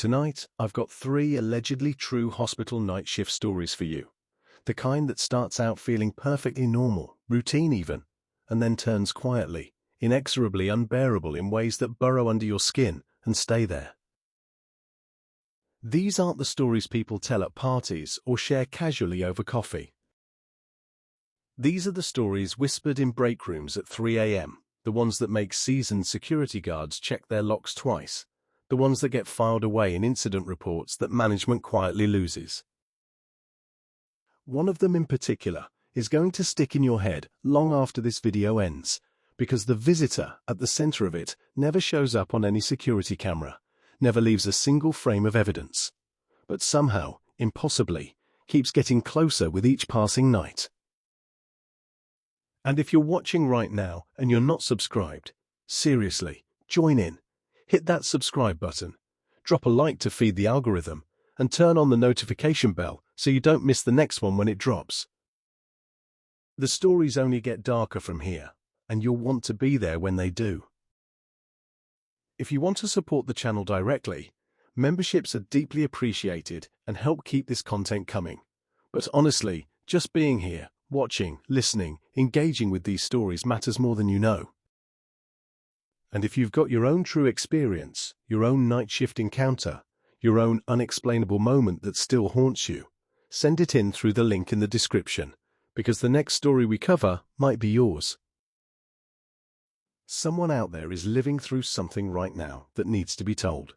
Tonight, I've got 3 allegedly true hospital night shift stories for you. The kind that starts out feeling perfectly normal, routine even, and then turns quietly, inexorably unbearable in ways that burrow under your skin and stay there. These aren't the stories people tell at parties or share casually over coffee. These are the stories whispered in break rooms at 3 a.m., the ones that make seasoned security guards check their locks twice, the ones that get filed away in incident reports that management quietly loses. One of them in particular is going to stick in your head long after this video ends, because the visitor at the center of it never shows up on any security camera, never leaves a single frame of evidence, but somehow, impossibly, keeps getting closer with each passing night. And if you're watching right now and you're not subscribed, seriously, join in. Hit that subscribe button, drop a like to feed the algorithm, and turn on the notification bell so you don't miss the next one when it drops. The stories only get darker from here, and you'll want to be there when they do. If you want to support the channel directly, memberships are deeply appreciated and help keep this content coming. But honestly, just being here, watching, listening, engaging with these stories matters more than you know. And if you've got your own true experience, your own night shift encounter, your own unexplainable moment that still haunts you, send it in through the link in the description, because the next story we cover might be yours. Someone out there is living through something right now that needs to be told.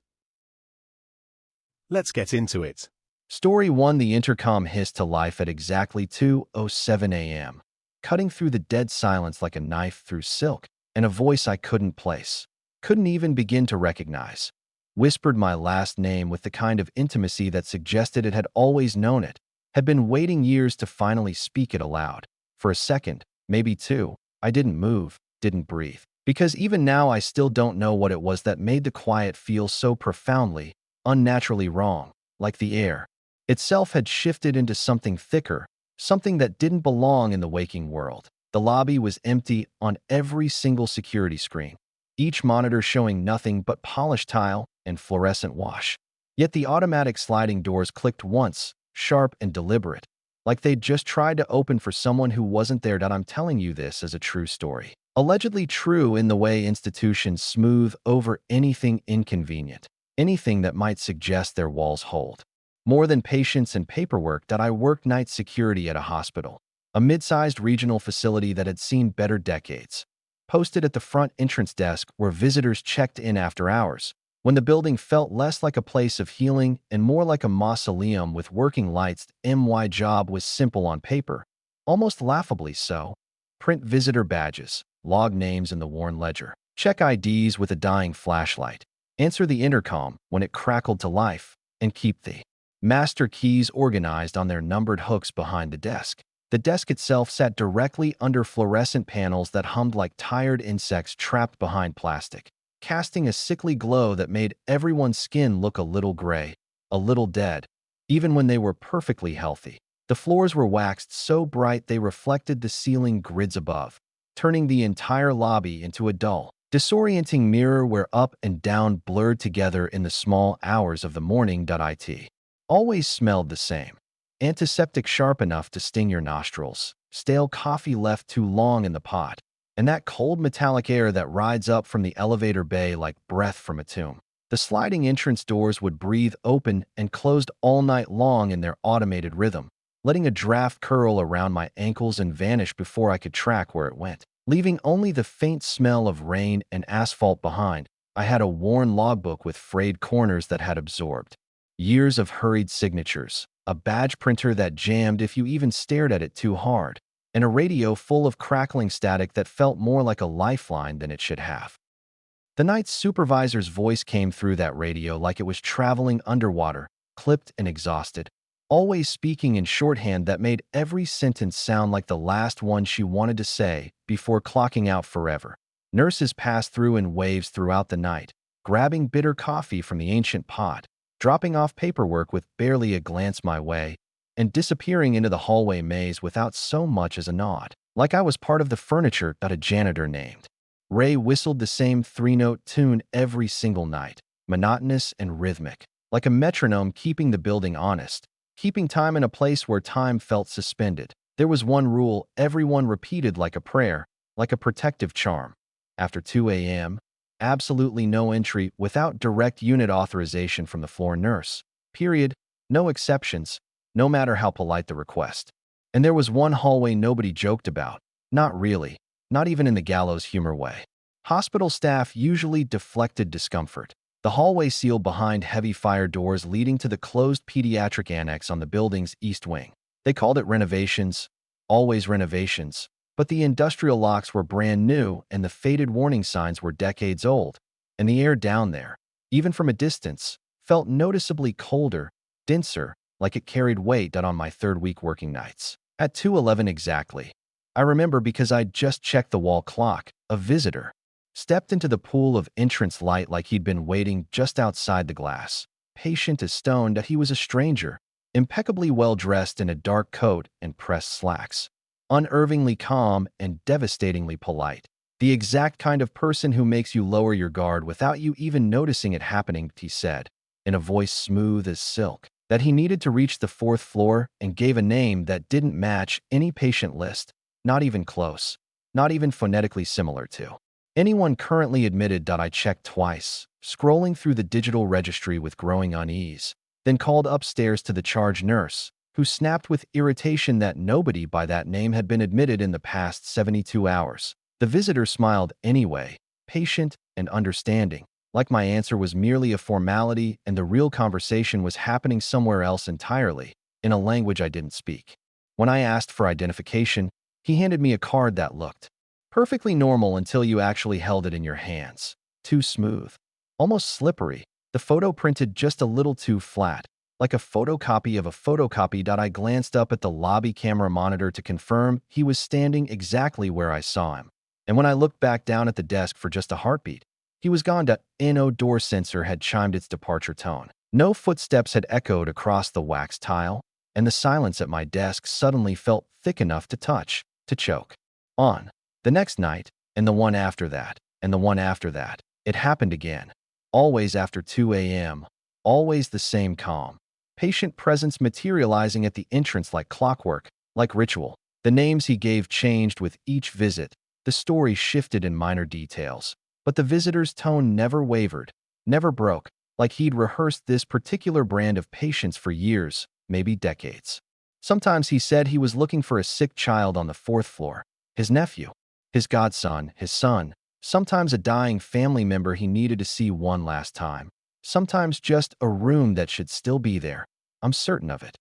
Let's get into it. Story 1. The intercom hissed to life at exactly 2:07 a.m., cutting through the dead silence like a knife through silk, and a voice I couldn't place, couldn't even begin to recognize, whispered my last name with the kind of intimacy that suggested it had always known it, had been waiting years to finally speak it aloud. For a second, maybe 2, I didn't move, didn't breathe, because even now I still don't know what it was that made the quiet feel so profoundly, unnaturally wrong, like the air itself had shifted into something thicker, something that didn't belong in the waking world. The lobby was empty on every single security screen, each monitor showing nothing but polished tile and fluorescent wash. Yet the automatic sliding doors clicked once, sharp and deliberate, like they'd just tried to open for someone who wasn't there. I'm telling you this as a true story. Allegedly true in the way institutions smooth over anything inconvenient, anything that might suggest their walls hold more than patience and paperwork. I worked night security at a hospital, a mid-sized regional facility that had seen better decades. Posted at the front entrance desk where visitors checked in after hours, when the building felt less like a place of healing and more like a mausoleum with working lights. My job was simple on paper, almost laughably so. Print visitor badges, log names in the worn ledger, check IDs with a dying flashlight, answer the intercom when it crackled to life, and keep the master keys organized on their numbered hooks behind the desk. The desk itself sat directly under fluorescent panels that hummed like tired insects trapped behind plastic, casting a sickly glow that made everyone's skin look a little gray, a little dead, even when they were perfectly healthy. The floors were waxed so bright they reflected the ceiling grids above, turning the entire lobby into a dull, disorienting mirror where up and down blurred together in the small hours of the morning. It always smelled the same. Antiseptic sharp enough to sting your nostrils, stale coffee left too long in the pot, and that cold metallic air that rides up from the elevator bay like breath from a tomb. The sliding entrance doors would breathe open and closed all night long in their automated rhythm, letting a draft curl around my ankles and vanish before I could track where it went, leaving only the faint smell of rain and asphalt behind. I had a worn logbook with frayed corners that had absorbed years of hurried signatures, a badge printer that jammed if you even stared at it too hard, and a radio full of crackling static that felt more like a lifeline than it should have. The night supervisor's voice came through that radio like it was traveling underwater, clipped and exhausted, always speaking in shorthand that made every sentence sound like the last one she wanted to say before clocking out forever. Nurses passed through in waves throughout the night, grabbing bitter coffee from the ancient pot, dropping off paperwork with barely a glance my way, and disappearing into the hallway maze without so much as a nod, like I was part of the furniture that a janitor named. Ray whistled the same 3-note tune every single night, monotonous and rhythmic, like a metronome keeping the building honest, keeping time in a place where time felt suspended. There was one rule everyone repeated like a prayer, like a protective charm. After 2 a.m., absolutely no entry without direct unit authorization from the floor nurse. Period. No exceptions, no matter how polite the request. And there was one hallway nobody joked about. Not really. Not even in the gallows humor way. Hospital staff usually deflected discomfort. The hallway sealed behind heavy fire doors leading to the closed pediatric annex on the building's east wing. They called it renovations, always renovations, but the industrial locks were brand new and the faded warning signs were decades old, and the air down there, even from a distance, felt noticeably colder, denser, like it carried weight on my third week working nights. At 2:11 exactly, I remember because I'd just checked the wall clock, a visitor stepped into the pool of entrance light like he'd been waiting just outside the glass, patient as stone that he was a stranger, impeccably well-dressed in a dark coat and pressed slacks, unervingly calm and devastatingly polite. The exact kind of person who makes you lower your guard without you even noticing it happening, he said, in a voice smooth as silk, that he needed to reach the fourth floor and gave a name that didn't match any patient list, not even close, not even phonetically similar to anyone currently admitted. I checked twice, scrolling through the digital registry with growing unease, then called upstairs to the charge nurse, who snapped with irritation that nobody by that name had been admitted in the past 72 hours. The visitor smiled anyway, patient and understanding, like my answer was merely a formality and the real conversation was happening somewhere else entirely, in a language I didn't speak. When I asked for identification, he handed me a card that looked perfectly normal until you actually held it in your hands. Too smooth, almost slippery, the photo printed just a little too flat, like a photocopy of a photocopy. I glanced up at the lobby camera monitor to confirm he was standing exactly where I saw him. And when I looked back down at the desk for just a heartbeat, he was gone. No door sensor had chimed its departure tone. No footsteps had echoed across the wax tile, and the silence at my desk suddenly felt thick enough to touch, to choke. On. The next night, and the one after that, and the one after that, it happened again. Always after 2 a.m., always the same calm. Patient presence materializing at the entrance like clockwork, like ritual. The names he gave changed with each visit. The story shifted in minor details, but the visitor's tone never wavered, never broke, like he'd rehearsed this particular brand of patience for years, maybe decades. Sometimes he said he was looking for a sick child on the fourth floor, his nephew, his godson, his son, sometimes a dying family member he needed to see one last time, sometimes just a room that should still be there. I'm certain of it.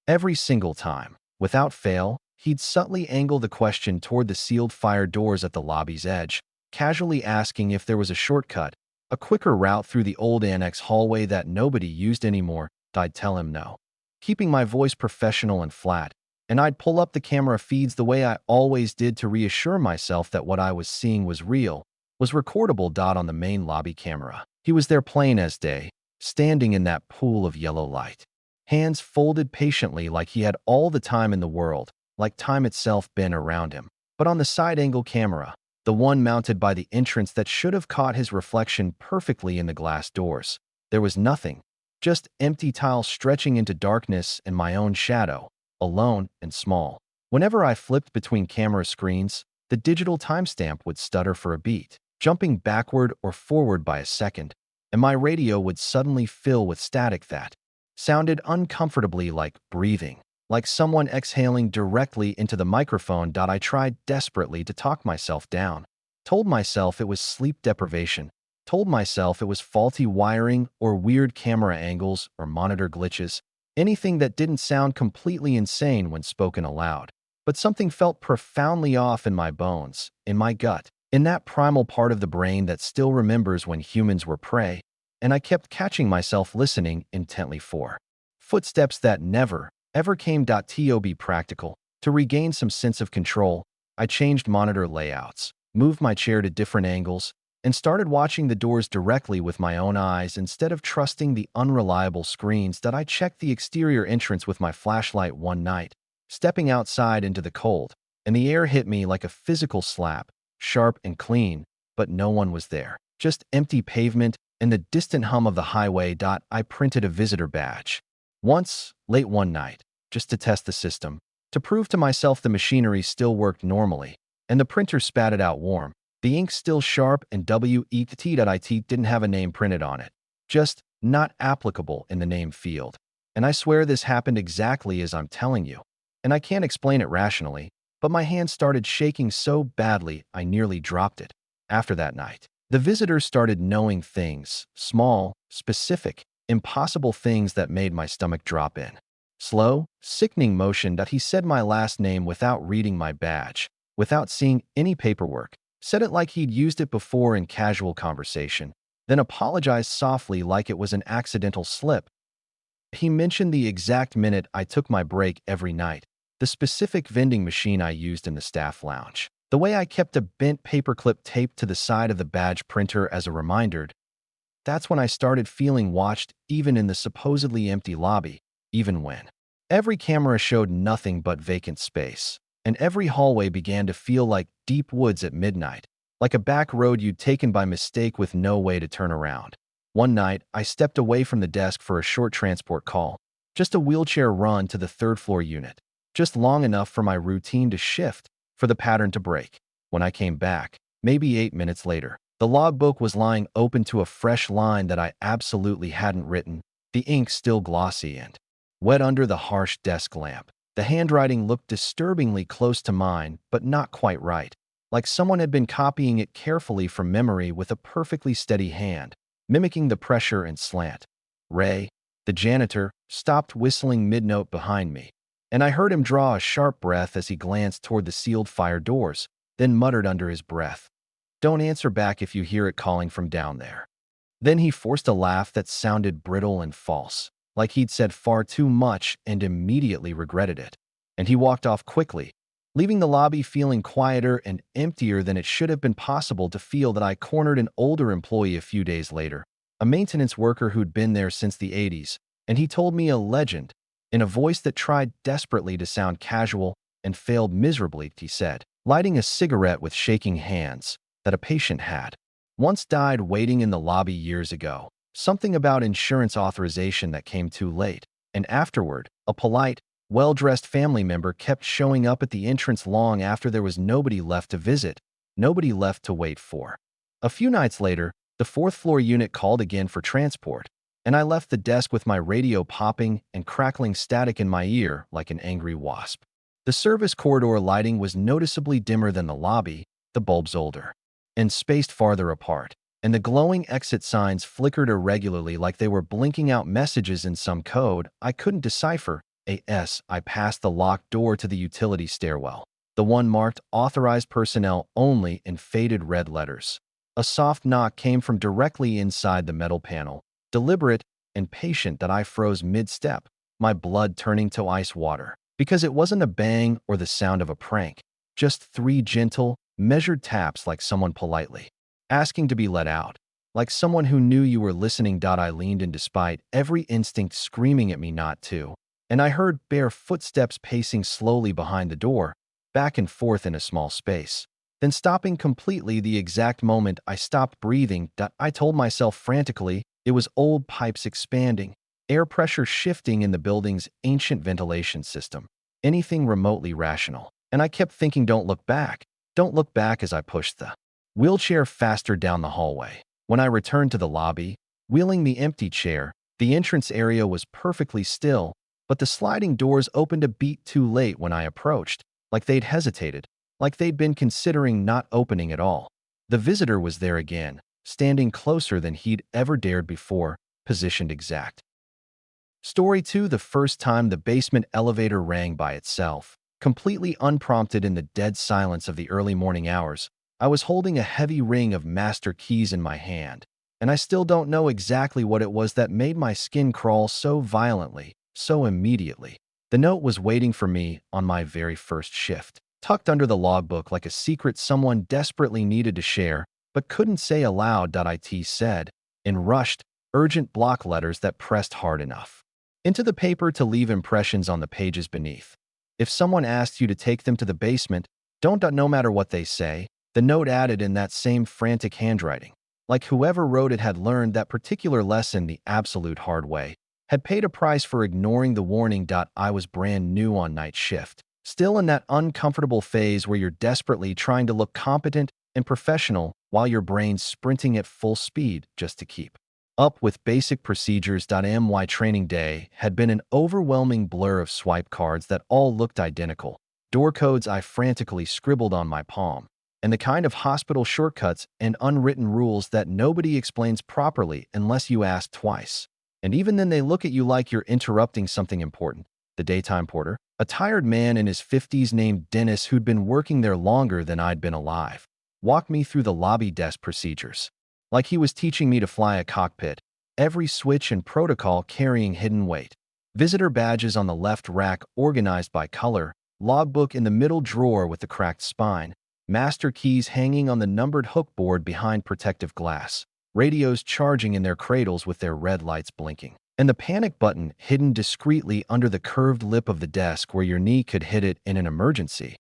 Every single time, without fail, he'd subtly angle the question toward the sealed fire doors at the lobby's edge, casually asking if there was a shortcut, a quicker route through the old annex hallway that nobody used anymore. I'd tell him no, keeping my voice professional and flat, and I'd pull up the camera feeds the way I always did to reassure myself that what I was seeing was real, was recordable. On the main lobby camera, he was there plain as day, standing in that pool of yellow light, hands folded patiently like he had all the time in the world, like time itself been around him. But on the side-angle camera, the one mounted by the entrance that should have caught his reflection perfectly in the glass doors, there was nothing, just empty tile stretching into darkness and my own shadow, alone and small. Whenever I flipped between camera screens, the digital timestamp would stutter for a beat, jumping backward or forward by a second, and my radio would suddenly fill with static that sounded uncomfortably like breathing, like someone exhaling directly into the microphone. I tried desperately to talk myself down, told myself it was sleep deprivation, told myself it was faulty wiring or weird camera angles or monitor glitches, anything that didn't sound completely insane when spoken aloud. But something felt profoundly off in my bones, in my gut, in that primal part of the brain that still remembers when humans were prey, and I kept catching myself listening intently for footsteps that never, ever came. To be practical, to regain some sense of control, I changed monitor layouts, moved my chair to different angles, and started watching the doors directly with my own eyes instead of trusting the unreliable screens. I checked the exterior entrance with my flashlight one night, stepping outside into the cold, and the air hit me like a physical slap, sharp and clean, but no one was there. Just empty pavement and the distant hum of the highway. I printed a visitor badge. Once, late one night, just to test the system, to prove to myself the machinery still worked normally, and the printer spat it out warm. The ink still sharp and WET.IT didn't have a name printed on it. Just not applicable in the name field. And I swear this happened exactly as I'm telling you. And I can't explain it rationally, but my hand started shaking so badly I nearly dropped it. After that night, the visitor started knowing things, small, specific, impossible things that made my stomach drop in. Slow, sickening motion that he said my last name without reading my badge, without seeing any paperwork, said it like he'd used it before in casual conversation, then apologized softly like it was an accidental slip. He mentioned the exact minute I took my break every night, the specific vending machine I used in the staff lounge, the way I kept a bent paperclip taped to the side of the badge printer as a reminder. That's when I started feeling watched, even in the supposedly empty lobby, even when every camera showed nothing but vacant space, and every hallway began to feel like deep woods at midnight, like a back road you'd taken by mistake with no way to turn around. One night, I stepped away from the desk for a short transport call, just a wheelchair run to the third-floor unit, just long enough for my routine to shift, for the pattern to break. When I came back, maybe 8 minutes later, the logbook was lying open to a fresh line that I absolutely hadn't written, the ink still glossy and wet under the harsh desk lamp. The handwriting looked disturbingly close to mine, but not quite right, like someone had been copying it carefully from memory with a perfectly steady hand, mimicking the pressure and slant. Ray, the janitor, stopped whistling mid-note behind me, and I heard him draw a sharp breath as he glanced toward the sealed fire doors, then muttered under his breath, "Don't answer back if you hear it calling from down there." Then he forced a laugh that sounded brittle and false, like he'd said far too much and immediately regretted it. And he walked off quickly, leaving the lobby feeling quieter and emptier than it should have been possible to feel that I cornered an older employee a few days later, a maintenance worker who'd been there since the 80s, and he told me a legend, in a voice that tried desperately to sound casual and failed miserably. He said, lighting a cigarette with shaking hands, that a patient had once died waiting in the lobby years ago. Something about insurance authorization that came too late, and afterward, a polite, well-dressed family member kept showing up at the entrance long after there was nobody left to visit, nobody left to wait for. A few nights later, the fourth-floor unit called again for transport, and I left the desk with my radio popping and crackling static in my ear like an angry wasp. The service corridor lighting was noticeably dimmer than the lobby, the bulbs older and spaced farther apart, and the glowing exit signs flickered irregularly like they were blinking out messages in some code I couldn't decipher. I passed the locked door to the utility stairwell, the one marked Authorized Personnel Only in faded red letters. A soft knock came from directly inside the metal panel, deliberate and patient that I froze mid-step, my blood turning to ice water, because it wasn't a bang or the sound of a prank, just 3 gentle, measured taps like someone politely asking to be let out, like someone who knew you were listening. I leaned in despite every instinct screaming at me not to, and I heard bare footsteps pacing slowly behind the door, back and forth in a small space, then stopping completely the exact moment I stopped breathing. I told myself frantically it was old pipes expanding, air pressure shifting in the building's ancient ventilation system, anything remotely rational. And I kept thinking, don't look back as I pushed the wheelchair faster down the hallway. When I returned to the lobby, wheeling the empty chair, the entrance area was perfectly still, but the sliding doors opened a beat too late when I approached, like they'd hesitated, like they'd been considering not opening at all. The visitor was there again, standing closer than he'd ever dared before, positioned exact. Story 2. The first time the basement elevator rang by itself, completely unprompted in the dead silence of the early morning hours, I was holding a heavy ring of master keys in my hand, and I still don't know exactly what it was that made my skin crawl so violently, so immediately. The note was waiting for me on my very first shift, tucked under the logbook like a secret someone desperately needed to share, but couldn't say aloud. It said, in rushed, urgent block letters that pressed hard enough into the paper to leave impressions on the pages beneath. If someone asked you to take them to the basement, don't. No matter what they say, the note added in that same frantic handwriting. like whoever wrote it had learned that particular lesson the absolute hard way, had paid a price for ignoring the warning. I was brand new on night shift, still in that uncomfortable phase where you're desperately trying to look competent and professional while your brain's sprinting at full speed just to keep up with basic procedures. My training day had been an overwhelming blur of swipe cards that all looked identical, door codes I frantically scribbled on my palm, and the kind of hospital shortcuts and unwritten rules that nobody explains properly unless you ask twice. And even then they look at you like you're interrupting something important. The daytime porter, a tired man in his 50s named Dennis who'd been working there longer than I'd been alive, walked me through the lobby desk procedures, like he was teaching me to fly a cockpit, every switch and protocol carrying hidden weight. Visitor badges on the left rack organized by color, logbook in the middle drawer with the cracked spine, master keys hanging on the numbered hook board behind protective glass, radios charging in their cradles with their red lights blinking, and the panic button hidden discreetly under the curved lip of the desk where your knee could hit it in an emergency.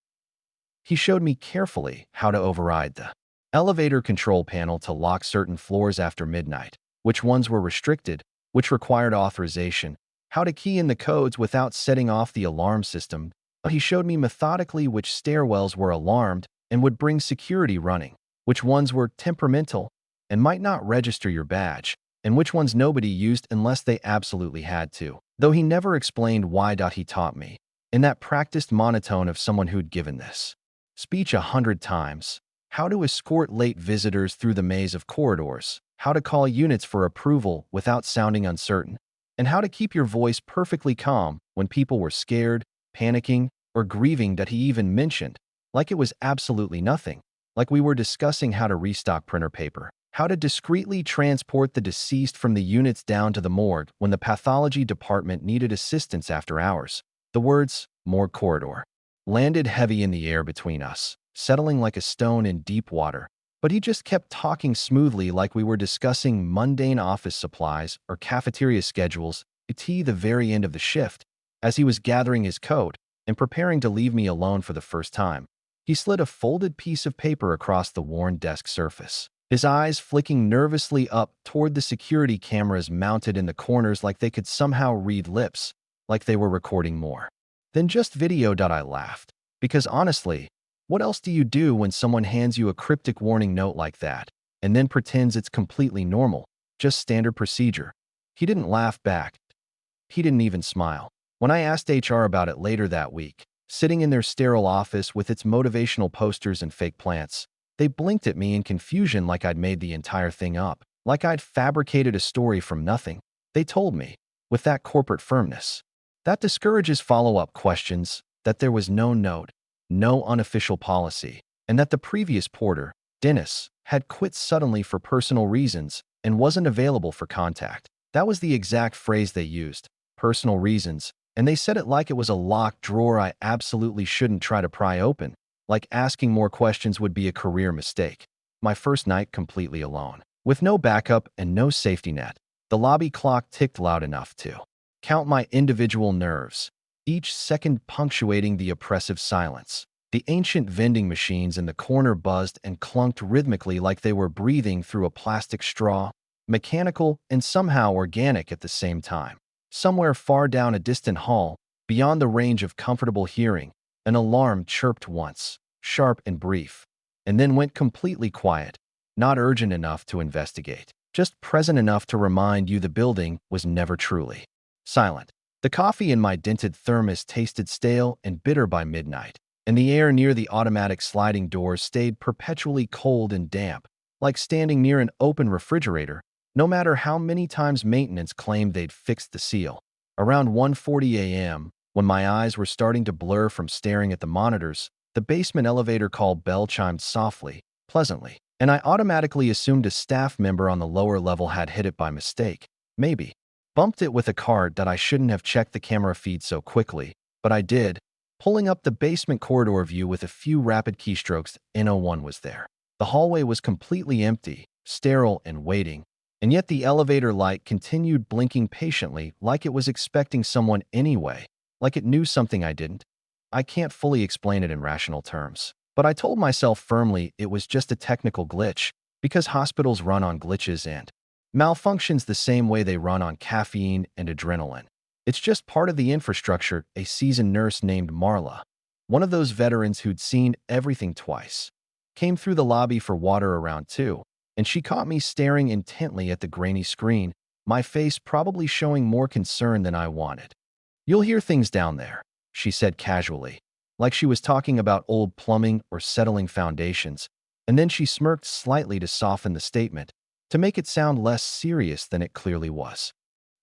He showed me carefully how to override the elevator control panel to lock certain floors after midnight, which ones were restricted, which required authorization, how to key in the codes without setting off the alarm system. He showed me methodically which stairwells were alarmed and would bring security running, which ones were temperamental and might not register your badge, and which ones nobody used unless they absolutely had to, though he never explained why. He taught me, in that practiced monotone of someone who'd given this speech 100 times, how to escort late visitors through the maze of corridors, how to call units for approval without sounding uncertain, and how to keep your voice perfectly calm when people were scared, panicking, or grieving. He even mentioned, like it was absolutely nothing, like we were discussing how to restock printer paper, how to discreetly transport the deceased from the units down to the morgue when the pathology department needed assistance after hours. The words, morgue corridor, landed heavy in the air between us, settling like a stone in deep water. But he just kept talking smoothly like we were discussing mundane office supplies or cafeteria schedules to the very end of the shift. As he was gathering his coat and preparing to leave me alone for the first time, he slid a folded piece of paper across the worn desk surface, his eyes flicking nervously up toward the security cameras mounted in the corners like they could somehow read lips, like they were recording more than just video. I laughed, because honestly, what else do you do when someone hands you a cryptic warning note like that and then pretends it's completely normal, just standard procedure? He didn't laugh back. He didn't even smile. When I asked HR about it later that week, sitting in their sterile office with its motivational posters and fake plants, they blinked at me in confusion like I'd made the entire thing up, like I'd fabricated a story from nothing. They told me, with that corporate firmness, that discourages follow-up questions, that there was no note, no unofficial policy, and that the previous porter, Dennis, had quit suddenly for personal reasons and wasn't available for contact. That was the exact phrase they used, personal reasons, and they said it like it was a locked drawer I absolutely shouldn't try to pry open, like asking more questions would be a career mistake. My first night completely alone, with no backup and no safety net. The lobby clock ticked loud enough to count my individual nerves, each second punctuating the oppressive silence. The ancient vending machines in the corner buzzed and clunked rhythmically like they were breathing through a plastic straw, mechanical and somehow organic at the same time. Somewhere far down a distant hall, beyond the range of comfortable hearing, an alarm chirped once, sharp and brief, and then went completely quiet, not urgent enough to investigate, just present enough to remind you the building was never truly silent. The coffee in my dented thermos tasted stale and bitter by midnight, and the air near the automatic sliding doors stayed perpetually cold and damp, like standing near an open refrigerator, no matter how many times maintenance claimed they'd fixed the seal. Around 1:40 a.m., when my eyes were starting to blur from staring at the monitors, the basement elevator call bell chimed softly, pleasantly, and I automatically assumed a staff member on the lower level had hit it by mistake. Maybe bumped it with a cart that I shouldn't have checked the camera feed so quickly, but I did, pulling up the basement corridor view with a few rapid keystrokes. No one was there. The hallway was completely empty, sterile and waiting, and yet the elevator light continued blinking patiently like it was expecting someone anyway, like it knew something I didn't. I can't fully explain it in rational terms, but I told myself firmly it was just a technical glitch, because hospitals run on glitches and malfunctions the same way they run on caffeine and adrenaline. It's just part of the infrastructure. A seasoned nurse named Marla, one of those veterans who'd seen everything twice, came through the lobby for water around 2, and she caught me staring intently at the grainy screen, my face probably showing more concern than I wanted. "You'll hear things down there," she said casually, like she was talking about old plumbing or settling foundations, and then she smirked slightly to soften the statement, to make it sound less serious than it clearly was.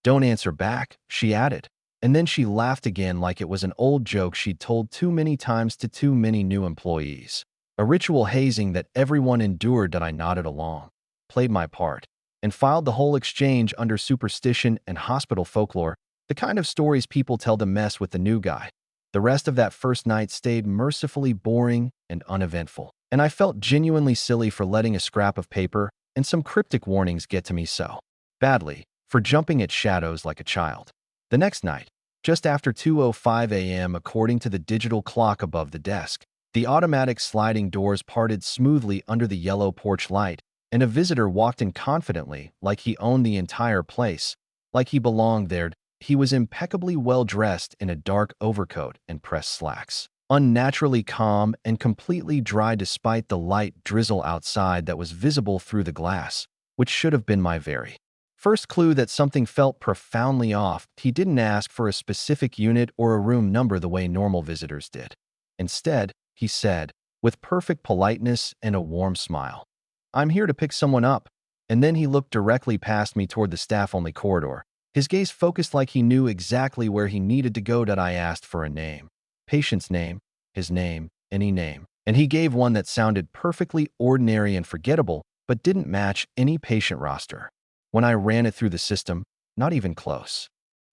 "Don't answer back," she added, and then she laughed again like it was an old joke she'd told too many times to too many new employees. A ritual hazing that everyone endured. That I nodded along, played my part, and filed the whole exchange under superstition and hospital folklore, the kind of stories people tell to mess with the new guy. The rest of that first night stayed mercifully boring and uneventful, and I felt genuinely silly for letting a scrap of paper and some cryptic warnings get to me so badly, for jumping at shadows like a child. The next night, just after 2:05 a.m. according to the digital clock above the desk, the automatic sliding doors parted smoothly under the yellow porch light, and a visitor walked in confidently, like he owned the entire place, like he belonged there. He was impeccably well-dressed in a dark overcoat and pressed slacks, unnaturally calm and completely dry despite the light drizzle outside that was visible through the glass, which should have been my very first clue that something felt profoundly off. He didn't ask for a specific unit or a room number the way normal visitors did. Instead, he said, with perfect politeness and a warm smile, "I'm here to pick someone up." And then he looked directly past me toward the staff-only corridor, his gaze focused like he knew exactly where he needed to go. I asked for a name. Patient's name, his name, any name. And he gave one that sounded perfectly ordinary and forgettable, but didn't match any patient roster. When I ran it through the system, not even close.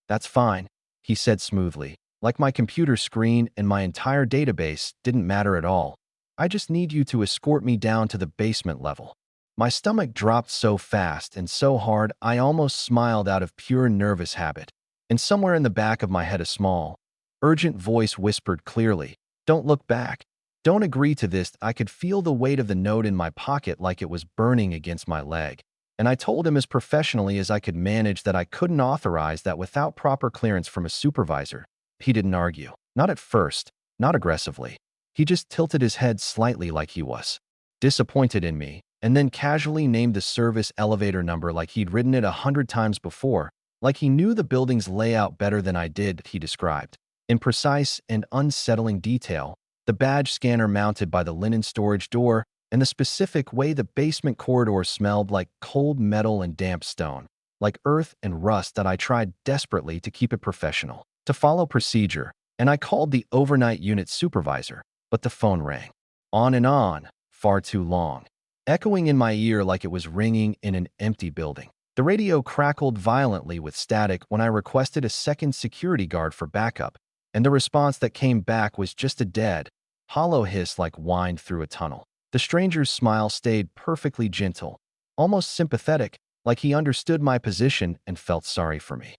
"That's fine," he said smoothly, like my computer screen and my entire database didn't matter at all. "I just need you to escort me down to the basement level." My stomach dropped so fast and so hard I almost smiled out of pure nervous habit. And somewhere in the back of my head a small, urgent voice whispered clearly, "Don't look back. Don't agree to this." I could feel the weight of the note in my pocket like it was burning against my leg. And I told him as professionally as I could manage that I couldn't authorize that without proper clearance from a supervisor. He didn't argue. Not at first, not aggressively. He just tilted his head slightly like he was disappointed in me, and then casually named the service elevator number like he'd ridden it 100 times before, like he knew the building's layout better than I did. He described, in precise and unsettling detail, the badge scanner mounted by the linen storage door and the specific way the basement corridor smelled, like cold metal and damp stone, like earth and rust. That I tried desperately to keep it professional, to follow procedure, and I called the overnight unit supervisor, but the phone rang. On, far too long, echoing in my ear like it was ringing in an empty building. The radio crackled violently with static when I requested a second security guard for backup, and the response that came back was just a dead, hollow hiss like whined through a tunnel. The stranger's smile stayed perfectly gentle, almost sympathetic, like he understood my position and felt sorry for me.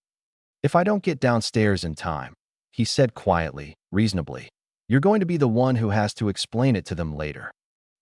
"If I don't get downstairs in time," he said quietly, reasonably, "you're going to be the one who has to explain it to them later."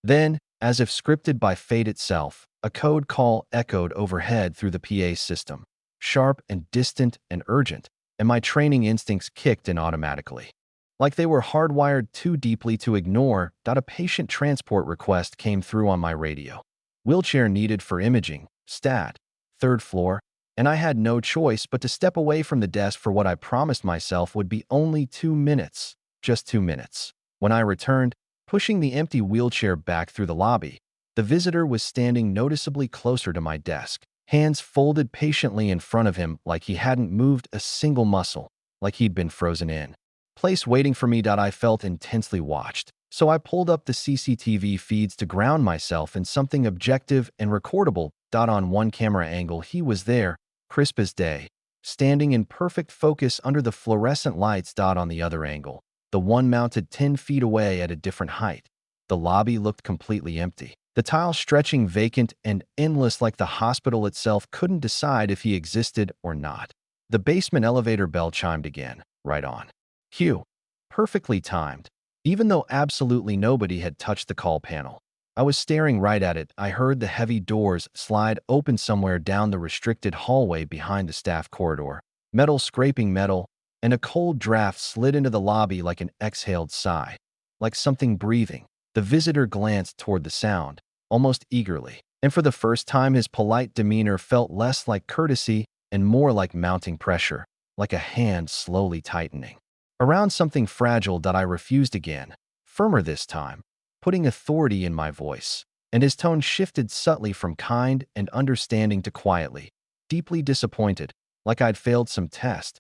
Then, as if scripted by fate itself, a code call echoed overhead through the PA system, sharp and distant and urgent, and my training instincts kicked in automatically, like they were hardwired too deeply to ignore. A patient transport request came through on my radio. "Wheelchair needed for imaging, stat, 3rd floor," and I had no choice but to step away from the desk for what I promised myself would be only 2 minutes, just 2 minutes. When I returned, pushing the empty wheelchair back through the lobby, the visitor was standing noticeably closer to my desk, hands folded patiently in front of him like he hadn't moved a single muscle, like he'd been frozen in place waiting for me. I felt intensely watched, so I pulled up the CCTV feeds to ground myself in something objective and recordable. On one camera angle, he was there, crisp as day, standing in perfect focus under the fluorescent lights. On the other angle, the one mounted 10 feet away at a different height, the lobby looked completely empty, the tile stretching vacant and endless like the hospital itself couldn't decide if he existed or not. The basement elevator bell chimed again, right on cue, perfectly timed, even though absolutely nobody had touched the call panel. I was staring right at it. I heard the heavy doors slide open somewhere down the restricted hallway behind the staff corridor. Metal scraping metal, and a cold draft slid into the lobby like an exhaled sigh, like something breathing. The visitor glanced toward the sound, almost eagerly, and for the first time his polite demeanor felt less like courtesy and more like mounting pressure, like a hand slowly tightening around something fragile that I refused again, firmer this time, putting authority in my voice. And his tone shifted subtly from kind and understanding to quietly, deeply disappointed, like I'd failed some test.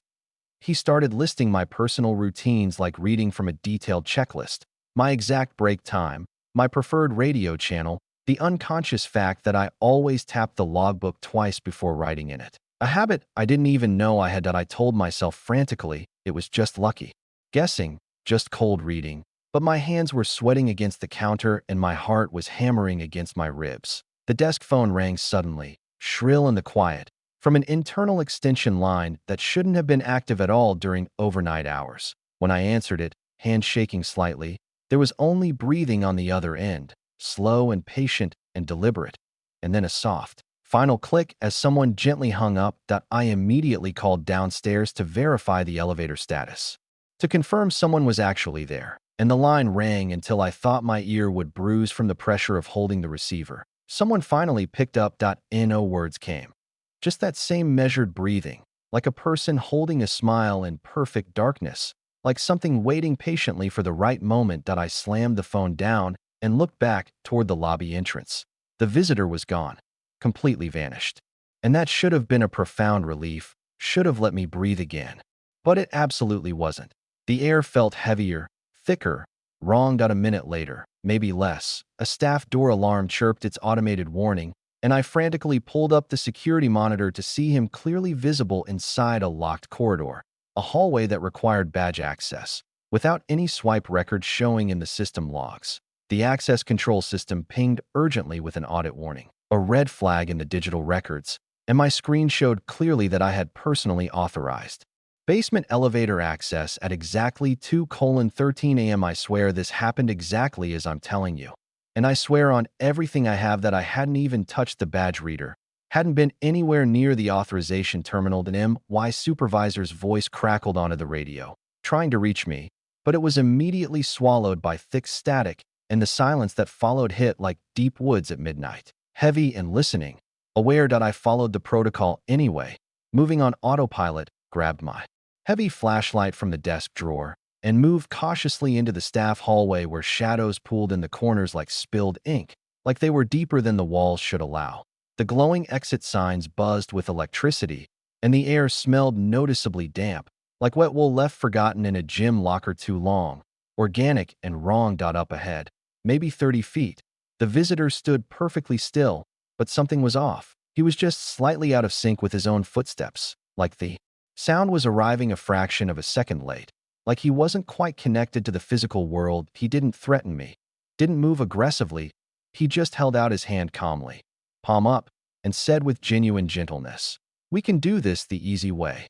He started listing my personal routines like reading from a detailed checklist, my exact break time, my preferred radio channel, the unconscious fact that I always tapped the logbook twice before writing in it. A habit I didn't even know I had that I told myself frantically it was just lucky. Guessing, just cold reading. But my hands were sweating against the counter and my heart was hammering against my ribs. The desk phone rang suddenly, shrill in the quiet, from an internal extension line that shouldn't have been active at all during overnight hours. When I answered it, hand shaking slightly, there was only breathing on the other end, slow and patient and deliberate, and then a soft, final click as someone gently hung up that I immediately called downstairs to verify the elevator status, to confirm someone was actually there. And the line rang until I thought my ear would bruise from the pressure of holding the receiver. Someone finally picked up. No words came. Just that same measured breathing, like a person holding a smile in perfect darkness, like something waiting patiently for the right moment. That I slammed the phone down and looked back toward the lobby entrance. The visitor was gone, completely vanished. And that should have been a profound relief, should have let me breathe again. But it absolutely wasn't. The air felt heavier, thicker, wrong. A minute later, maybe less, a staff door alarm chirped its automated warning, and I frantically pulled up the security monitor to see him clearly visible inside a locked corridor, a hallway that required badge access, without any swipe record showing in the system logs. The access control system pinged urgently with an audit warning, a red flag in the digital records, and my screen showed clearly that I had personally authorized basement elevator access at exactly 2:13 a.m. I swear this happened exactly as I'm telling you. And I swear on everything I have that I hadn't even touched the badge reader, hadn't been anywhere near the authorization terminal. The MY supervisor's voice crackled onto the radio, trying to reach me, but it was immediately swallowed by thick static, and the silence that followed hit like deep woods at midnight. Heavy and listening, aware that I followed the protocol anyway, moving on autopilot, grabbed my heavy flashlight from the desk drawer, and moved cautiously into the staff hallway where shadows pooled in the corners like spilled ink, like they were deeper than the walls should allow. The glowing exit signs buzzed with electricity, and the air smelled noticeably damp, like wet wool left forgotten in a gym locker too long. Organic and wrong. Up ahead, maybe 30 feet, the visitor stood perfectly still, but something was off. He was just slightly out of sync with his own footsteps, like the sound was arriving a fraction of a second late, like he wasn't quite connected to the physical world. He didn't threaten me, didn't move aggressively. He just held out his hand calmly, palm up, and said with genuine gentleness, "We can do this the easy way."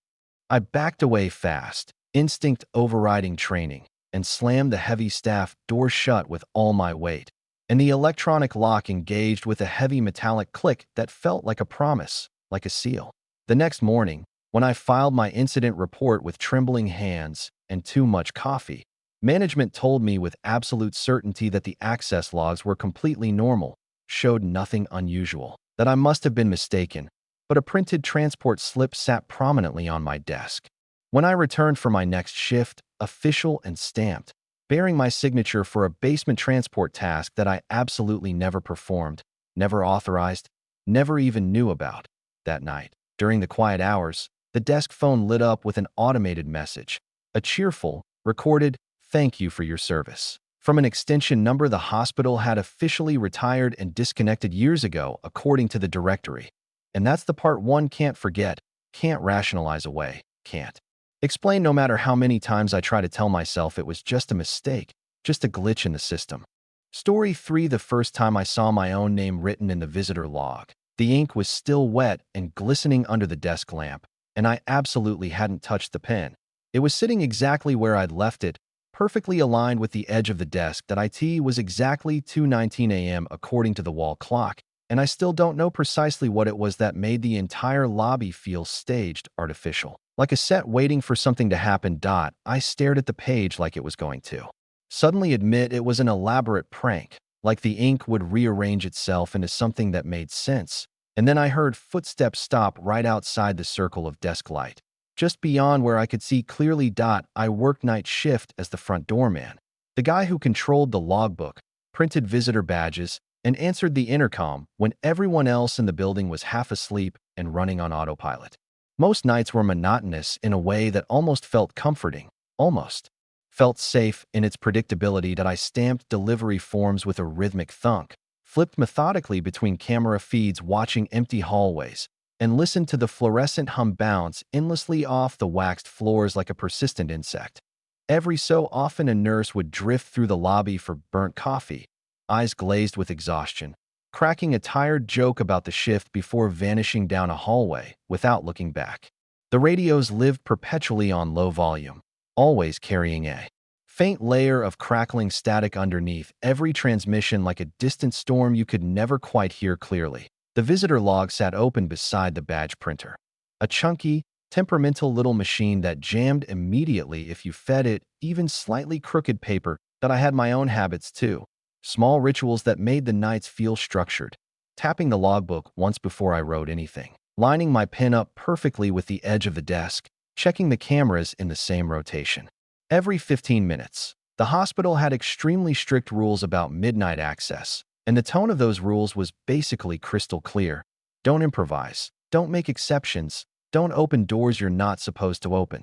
I backed away fast, instinct overriding training, and slammed the heavy staff door shut with all my weight. And the electronic lock engaged with a heavy metallic click that felt like a promise, like a seal. The next morning, when I filed my incident report with trembling hands and too much coffee, management told me with absolute certainty that the access logs were completely normal, showed nothing unusual, that I must have been mistaken, but a printed transport slip sat prominently on my desk. When I returned for my next shift, official and stamped, bearing my signature for a basement transport task that I absolutely never performed, never authorized, never even knew about, that night, during the quiet hours, the desk phone lit up with an automated message, a cheerful, recorded, "Thank you for your service," from an extension number the hospital had officially retired and disconnected years ago, according to the directory. And that's the part one can't forget, can't rationalize away, can't explain no matter how many times I try to tell myself it was just a mistake, just a glitch in the system. Story 3: the first time I saw my own name written in the visitor log. The ink was still wet and glistening under the desk lamp, and I absolutely hadn't touched the pen. It was sitting exactly where I'd left it, perfectly aligned with the edge of the desk. That IT was exactly 2:19 a.m. according to the wall clock, and I still don't know precisely what it was that made the entire lobby feel staged, artificial. Like a set waiting for something to happen. I stared at the page like it was going to suddenly admit it was an elaborate prank, like the ink would rearrange itself into something that made sense. And then I heard footsteps stop right outside the circle of desk light, just beyond where I could see clearly. I worked night shift as the front doorman, the guy who controlled the logbook, printed visitor badges, and answered the intercom when everyone else in the building was half asleep and running on autopilot. Most nights were monotonous in a way that almost felt comforting, almost felt safe in its predictability. That I stamped delivery forms with a rhythmic thunk, flipped methodically between camera feeds watching empty hallways, and listened to the fluorescent hum bounce endlessly off the waxed floors like a persistent insect. Every so often a nurse would drift through the lobby for burnt coffee, eyes glazed with exhaustion, cracking a tired joke about the shift before vanishing down a hallway without looking back. The radios lived perpetually on low volume, always carrying a faint layer of crackling static underneath every transmission, like a distant storm you could never quite hear clearly. The visitor log sat open beside the badge printer, a chunky, temperamental little machine that jammed immediately if you fed it even slightly crooked paper. That I had my own habits too, small rituals that made the nights feel structured. Tapping the logbook once before I wrote anything, lining my pen up perfectly with the edge of the desk, checking the cameras in the same rotation. Every 15 minutes, the hospital had extremely strict rules about midnight access, and the tone of those rules was basically crystal clear. Don't improvise, don't make exceptions, don't open doors you're not supposed to open.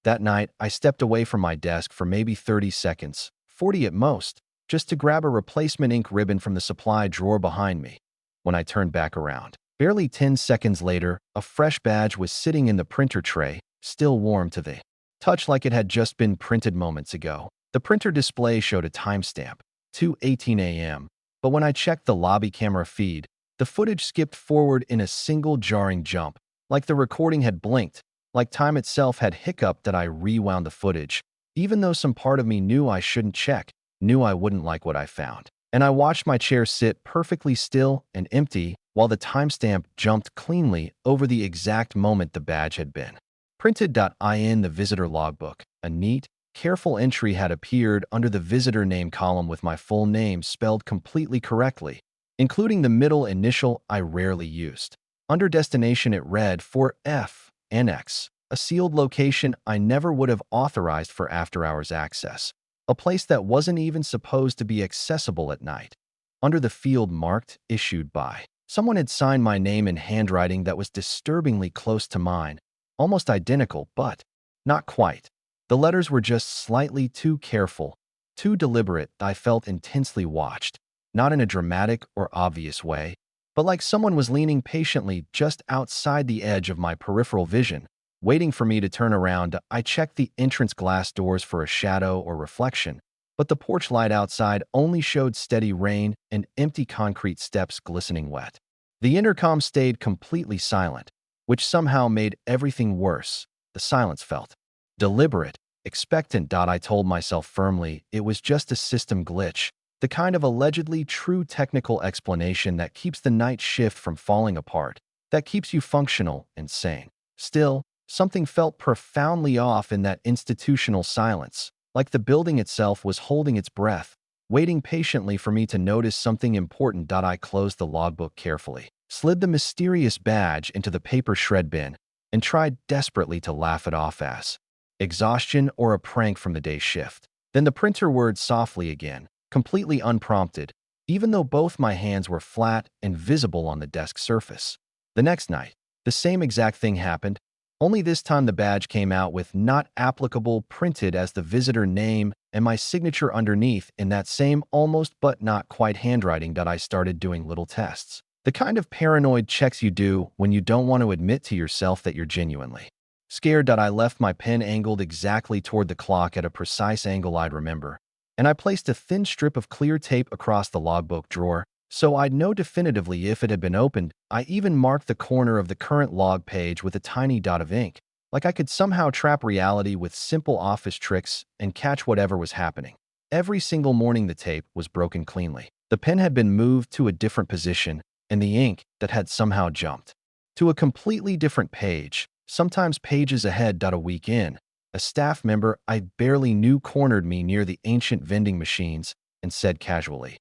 That night, I stepped away from my desk for maybe 30 seconds, 40 at most, just to grab a replacement ink ribbon from the supply drawer behind me. When I turned back around, barely 10 seconds later, a fresh badge was sitting in the printer tray, still warm to the touch like it had just been printed moments ago. The printer display showed a timestamp, 2:18 a.m., but when I checked the lobby camera feed, the footage skipped forward in a single jarring jump, like the recording had blinked, like time itself had hiccuped. That I rewound the footage, even though some part of me knew I shouldn't check, knew I wouldn't like what I found. And I watched my chair sit perfectly still and empty while the timestamp jumped cleanly over the exact moment the badge had been printed. In the visitor logbook, a neat, careful entry had appeared under the visitor name column with my full name spelled completely correctly, including the middle initial I rarely used. Under destination it read for FNX, a sealed location I never would have authorized for after-hours access, a place that wasn't even supposed to be accessible at night. Under the field marked issued by, someone had signed my name in handwriting that was disturbingly close to mine, almost identical, but not quite. The letters were just slightly too careful, too deliberate. I felt intensely watched, not in a dramatic or obvious way, but like someone was leaning patiently just outside the edge of my peripheral vision, waiting for me to turn around. I checked the entrance glass doors for a shadow or reflection, but the porch light outside only showed steady rain and empty concrete steps glistening wet. The intercom stayed completely silent, which somehow made everything worse. The silence felt deliberate, expectant. I told myself firmly it was just a system glitch, the kind of allegedly true technical explanation that keeps the night shift from falling apart, that keeps you functional and sane. Still, something felt profoundly off in that institutional silence, like the building itself was holding its breath, waiting patiently for me to notice something important. I closed the logbook carefully, slid the mysterious badge into the paper shred bin, and tried desperately to laugh it off as exhaustion or a prank from the day's shift. Then the printer whirred softly again, completely unprompted, even though both my hands were flat and visible on the desk surface. The next night, the same exact thing happened, only this time the badge came out with "not applicable" printed as the visitor name and my signature underneath in that same almost but not quite handwriting. I started doing little tests. The kind of paranoid checks you do when you don't want to admit to yourself that you're genuinely scared. I left my pen angled exactly toward the clock at a precise angle I'd remember, and I placed a thin strip of clear tape across the logbook drawer, so I'd know definitively if it had been opened. I even marked the corner of the current log page with a tiny dot of ink, Like I could somehow trap reality with simple office tricks and catch whatever was happening. Every single morning the tape was broken cleanly. The pen had been moved to a different position, and the ink that had somehow jumped to a completely different page, sometimes pages ahead. A week in, a staff member I barely knew cornered me near the ancient vending machines and said casually,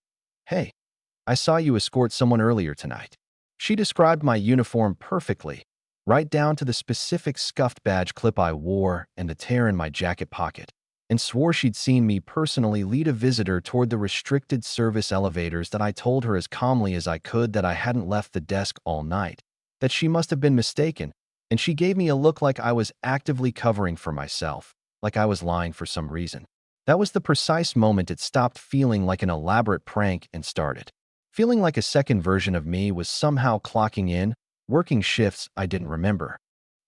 "Hey, I saw you escort someone earlier tonight." She described my uniform perfectly, right down to the specific scuffed badge clip I wore and the tear in my jacket pocket, and swore she'd seen me personally lead a visitor toward the restricted service elevators. That I told her as calmly as I could that I hadn't left the desk all night, that she must have been mistaken, and she gave me a look like I was actively covering for myself, like I was lying for some reason. That was the precise moment it stopped feeling like an elaborate prank and started feeling like a second version of me was somehow clocking in, working shifts I didn't remember.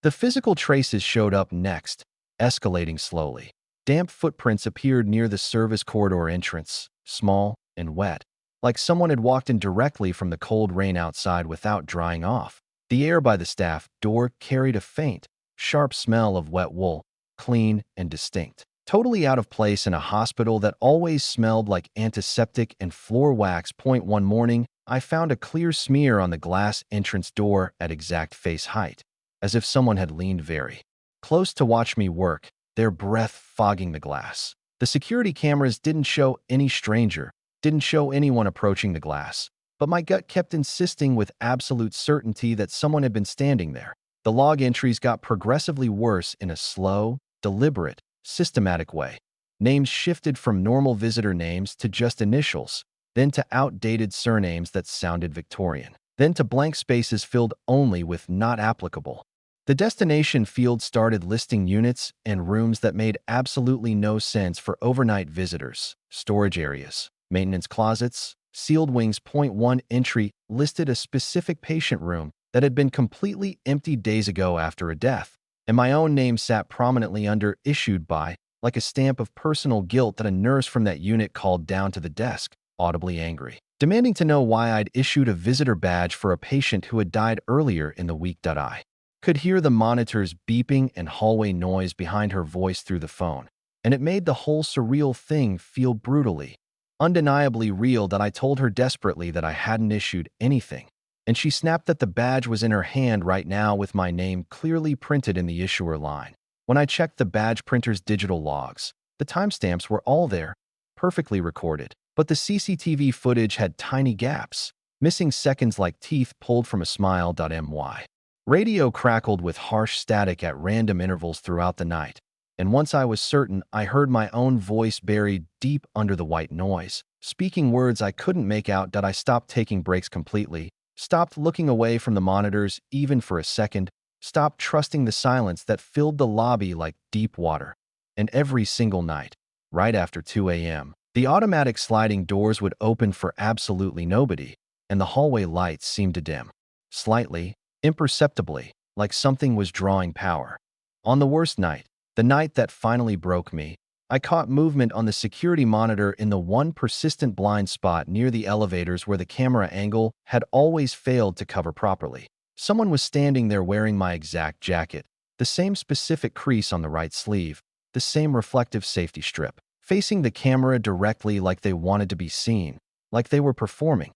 The physical traces showed up next, escalating slowly. Damp footprints appeared near the service corridor entrance, small and wet, like someone had walked in directly from the cold rain outside without drying off. The air by the staff door carried a faint, sharp smell of wet wool, clean and distinct. Totally out of place in a hospital that always smelled like antiseptic and floor wax. One morning, I found a clear smear on the glass entrance door at exact face height, as if someone had leaned very close to watch me work, their breath fogging the glass. The security cameras didn't show any stranger, didn't show anyone approaching the glass, but my gut kept insisting with absolute certainty that someone had been standing there. The log entries got progressively worse in a slow, deliberate, systematic way. Names shifted from normal visitor names to just initials, then to outdated surnames that sounded Victorian, then to blank spaces filled only with "not applicable." The destination field started listing units and rooms that made absolutely no sense for overnight visitors: storage areas, maintenance closets, sealed wings. One entry listed a specific patient room that had been completely empty days ago after a death, and my own name sat prominently under "issued by," like a stamp of personal guilt that a nurse from that unit called down to the desk, audibly angry, demanding to know why I'd issued a visitor badge for a patient who had died earlier in the week. I could hear the monitor's beeping and hallway noise behind her voice through the phone, and it made the whole surreal thing feel brutally, undeniably real. That I told her desperately that I hadn't issued anything, and she snapped that the badge was in her hand right now with my name clearly printed in the issuer line. When I checked the badge printer's digital logs, the timestamps were all there, perfectly recorded, but the CCTV footage had tiny gaps, missing seconds like teeth pulled from a smile. My radio crackled with harsh static at random intervals throughout the night, and once I was certain I heard my own voice buried deep under the white noise, speaking words I couldn't make out. I stopped taking breaks completely, stopped looking away from the monitors even for a second, stopped trusting the silence that filled the lobby like deep water. And every single night, right after 2 a.m., the automatic sliding doors would open for absolutely nobody, and the hallway lights seemed to dim, slightly, imperceptibly, like something was drawing power. On the worst night, the night that finally broke me, I caught movement on the security monitor in the one persistent blind spot near the elevators where the camera angle had always failed to cover properly. Someone was standing there wearing my exact jacket, the same specific crease on the right sleeve, the same reflective safety strip, facing the camera directly like they wanted to be seen, like they were performing.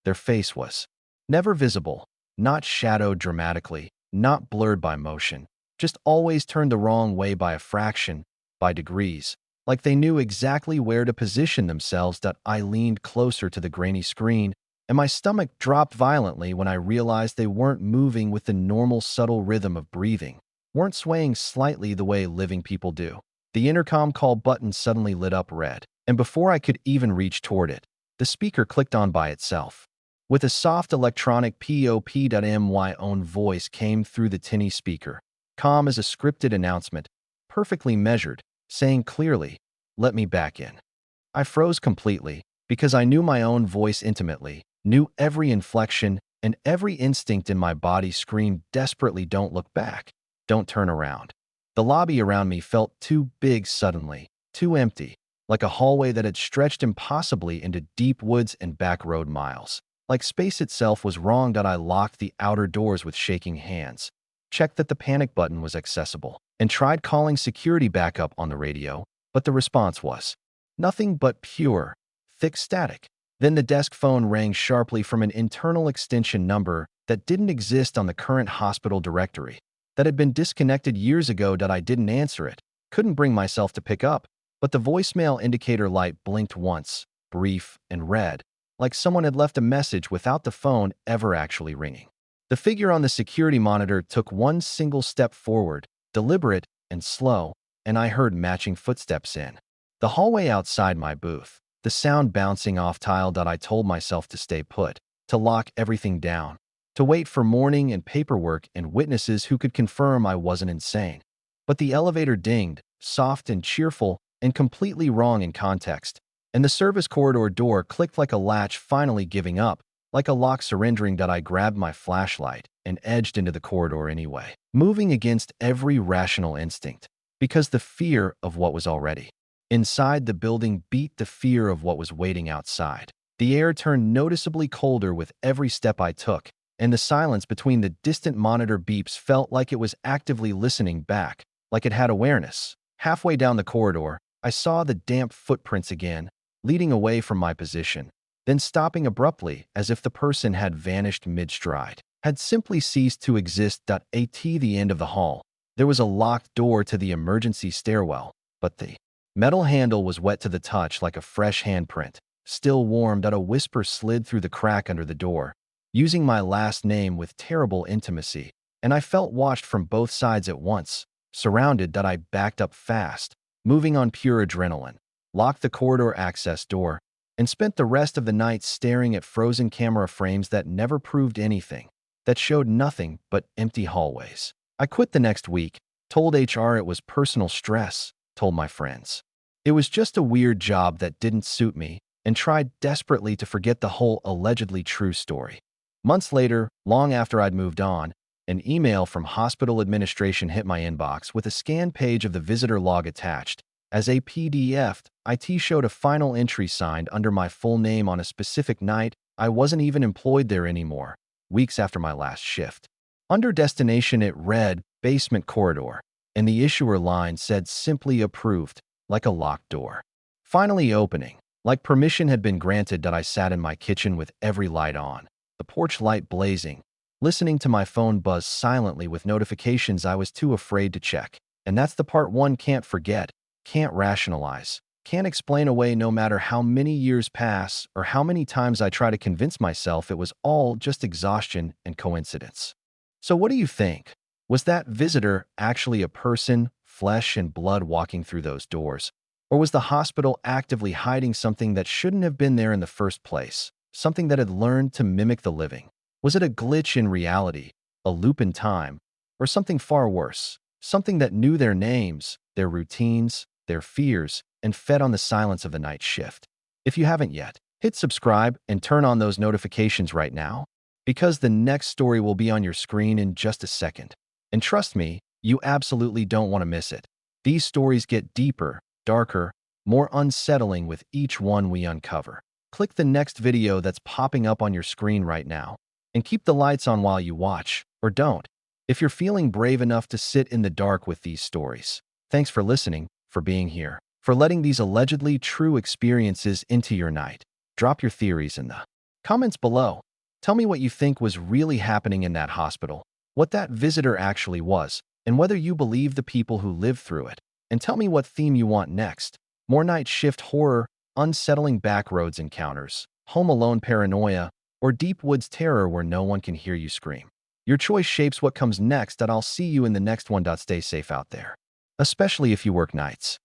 Their face was never visible, not shadowed dramatically, not blurred by motion, just always turned the wrong way by a fraction, by degrees, like they knew exactly where to position themselves. I leaned closer to the grainy screen, and my stomach dropped violently when I realized they weren't moving with the normal subtle rhythm of breathing, weren't swaying slightly the way living people do. The intercom call button suddenly lit up red, and before I could even reach toward it, the speaker clicked on by itself. With a soft electronic pop. My own voice came through the tinny speaker, calm as a scripted announcement, perfectly measured, saying clearly, "Let me back in." I froze completely, because I knew my own voice intimately, knew every inflection, and every instinct in my body screamed desperately, "Don't look back. Don't turn around." The lobby around me felt too big suddenly, too empty, like a hallway that had stretched impossibly into deep woods and back road miles. Like space itself was wrong. I locked the outer doors with shaking hands, checked that the panic button was accessible, and tried calling security backup on the radio, but the response was nothing but pure, thick static. Then the desk phone rang sharply from an internal extension number that didn't exist on the current hospital directory, that had been disconnected years ago. That I didn't answer it, couldn't bring myself to pick up, but the voicemail indicator light blinked once, brief and red, like someone had left a message without the phone ever actually ringing. The figure on the security monitor took one single step forward, deliberate and slow, and I heard matching footsteps in the hallway outside my booth, the sound bouncing off tile. That I told myself to stay put, to lock everything down, to wait for morning and paperwork and witnesses who could confirm I wasn't insane. But the elevator dinged, soft and cheerful, and completely wrong in context, and the service corridor door clicked like a latch finally giving up, like a lock surrendering. That I grabbed my flashlight and edged into the corridor anyway, moving against every rational instinct, because the fear of what was already inside the building beat the fear of what was waiting outside. The air turned noticeably colder with every step I took, and the silence between the distant monitor beeps felt like it was actively listening back, like it had awareness. Halfway down the corridor, I saw the damp footprints again, leading away from my position, then stopping abruptly as if the person had vanished mid-stride, had simply ceased to exist. At the end of the hall, there was a locked door to the emergency stairwell, but the metal handle was wet to the touch like a fresh handprint, still warm. That a whisper slid through the crack under the door, using my last name with terrible intimacy, and I felt watched from both sides at once, surrounded. That I backed up fast, moving on pure adrenaline, locked the corridor access door, and spent the rest of the night staring at frozen camera frames that never proved anything, that showed nothing but empty hallways. I quit the next week, told HR it was personal stress, told my friends it was just a weird job that didn't suit me, and tried desperately to forget the whole allegedly true story. Months later, long after I'd moved on, an email from hospital administration hit my inbox with a scanned page of the visitor log attached. As a PDF, IT showed a final entry signed under my full name on a specific night. I wasn't even employed there anymore, weeks after my last shift. Under destination, it read basement corridor, and the issuer line said simply approved, like a locked door. Finally opening, like permission had been granted. That I sat in my kitchen with every light on, the porch light blazing, listening to my phone buzz silently with notifications I was too afraid to check. And that's the part one can't forget, can't rationalize, can't explain away, no matter how many years pass or how many times I try to convince myself it was all just exhaustion and coincidence. So what do you think? Was that visitor actually a person, flesh and blood walking through those doors? Or was the hospital actively hiding something that shouldn't have been there in the first place, something that had learned to mimic the living? Was it a glitch in reality, a loop in time, or something far worse, something that knew their names, their routines, their fears, and fed on the silence of the night shift? If you haven't yet, hit subscribe and turn on those notifications right now, because the next story will be on your screen in just a second. And trust me, you absolutely don't want to miss it. These stories get deeper, darker, more unsettling with each one we uncover. Click the next video that's popping up on your screen right now, and keep the lights on while you watch, or don't, if you're feeling brave enough to sit in the dark with these stories. Thanks for listening, for being here, for letting these allegedly true experiences into your night. Drop your theories in the comments below. Tell me what you think was really happening in that hospital, what that visitor actually was, and whether you believe the people who lived through it. And tell me what theme you want next. More night shift horror, unsettling backroads encounters, Home Alone paranoia, or deep woods terror where no one can hear you scream. Your choice shapes what comes next, and I'll see you in the next one. Stay safe out there, especially if you work nights.